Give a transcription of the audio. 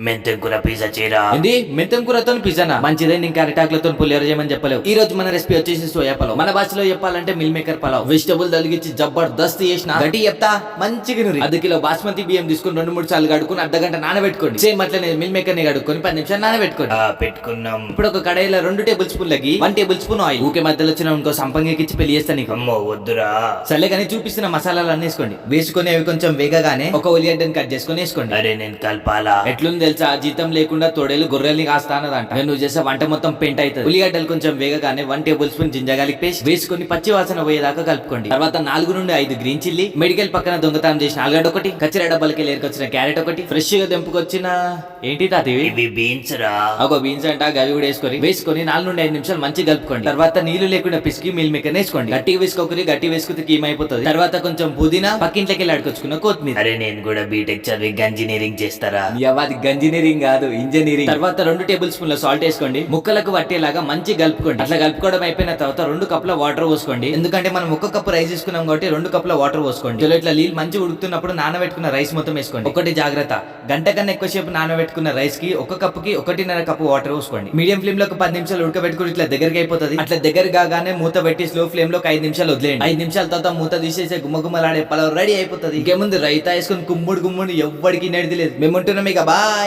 మెంతెం కూర పిజ్జా చేయరా. ఏంది మెంతం కూరతో పిజ్జానా? మంచిదే, ఇంకా అరిటాకులతో పులిహోర చేయమని చెప్పలేవు. ఈ రోజు మన రెసిపీ వచ్చేసి సోయా పలావ్. మన భాషలో చెప్పాలంటే మిల్ మేకర్ పలావ్. వెజిటబుల్ తలిగించి జబర్దస్త్ చేసిన గట్టి చెప్తా మంచిగా నూరి 1/2 కిలో బాస్మతి బియ్యం తీసుకుని 2-3 సార్లు కడుక్కుని అర్ధగంట నానబెట్టుకోండి. సేమ్ అట్లనే మిల్ మేకర్ ని కడుక్కొని 10 నిమిషాలు నానబెట్టుకోండి. పెట్టుకున్నాం. ఇప్పుడు ఒక కడాయిలో 2 టేబుల్ స్పూన్లకి 1 టేబుల్ స్పూన్ ఆయిల్. ఊకే మధ్యలో వచ్చిన ఇంకో సంపంగికి పెళ్లి చేస్తాను నీకు. అమ్మో వద్దురా. సర్లే కానీ చూపిస్తున్న మసాలాలు అన్ని వేసుకోండి. వేసుకొని అవి కొంచెం వేగగానే ఒక ఉల్లిగడ్డని కట్ చేసుకొని వేసుకోండి. అరే నేను కలపాలా? ఎట్లుంది తెలుసా, జీతం లేకుండా తోడేలు గొర్రెల్ని కాస్తానదంట. నువ్వు చేసే వంట మొత్తం పెంట్ అవుతుంది. ఉల్లిగడ్డలు కొంచెం వేగగానే 1 tablespoon ginger garlic paste వేసుకొని పచ్చి వాసన పోయేదాకా కలుపుకోండి. తర్వాత 4 నుండి 5 గ్రీన్ చిల్లీ, మెడికల్ పక్కన దొంగతనం చేసిన ఆలుగడ్డ ఒకటి, కచ్చిర డబ్బాలకి లేరుకొచ్చిన క్యారెట్ ఒకటి, ఫ్రెష్ గా దెంపుకొచ్చిన ఏంటి తాతివి ఇవి బీన్స్ రా. ఒక బీన్స్ అంట గవి కూడా వేసుకొని 4 నుండి 5 నిమిషాలు మంచిగా కలుపుకోండి. తర్వాత నీళ్లు లేకుండా పిసికి మిల్ మేకర్ వేసుకోండి. గట్టిగా వేసుకోకరి, గట్టి వేసుకుంటే కీమ్ అయిపోతుంది. తర్వాత కొంచెం పుదీనా, పక్కింట్లోకి వెళ్ళి అడుకొచ్చుకున్న కొత్తిమీర. అరే నేను కూడా బీటెక్ చదివి ఇంజనీరింగ్ చేస్తారా. అది గంజినీరింగ్ కాదు, ఇంజనీరింగ్. తర్వాత 2 టేబుల్ స్పూన్ల సాల్ట్ వేసుకోండి. ముక్కలకు పట్టేలాగా మంచి కలుపుకోండి. అట్లా కలుపుకోవడం అయిపోయిన తర్వాత 2 కప్పుల వాటర్ పోసుకోండి. ఎందుకంటే మనం 1 కప్పు రైస్ తీసుకున్నాం కాబట్టి 2 కప్పుల వాటర్ పోసుకోండి. ఇట్లా నీళ్ళు మంచి ఉడుకుతున్నప్పుడు నానబెట్టుకున్న రైస్ మొత్తం వేసుకోండి. ఒకటి జాగ్రత్త, గంట కన్నా ఎక్కువసేపు నానబెట్టుకున్న రైస్ కి 1 కప్పుకి 1.5 కప్పు వాటర్ పోసుకోండి. మీడియం ఫ్లేమ్ లో ఒక 10 నిమిషాలు ఉడకబెట్టుకుని ఇట్లా దగ్గరికి అయిపోతుంది. అట్లా దగ్గర కాగానే మూత పెట్టి స్లో ఫ్లేమ్ లో 5 నిమిషాలు వదిలేయండి. 5 నిమిషాల తర్వాత మూత తీసేసి గుమ్మగుమ్మలాడే పలావ్ రెడీ అయిపోతుంది. ఇంకేముంది, రైతా వేసుకుని గుమ్ముడు ఎవ్వడికి నెడిది లేదు. మేము ఉంటున్నాం ఇక బాయ్.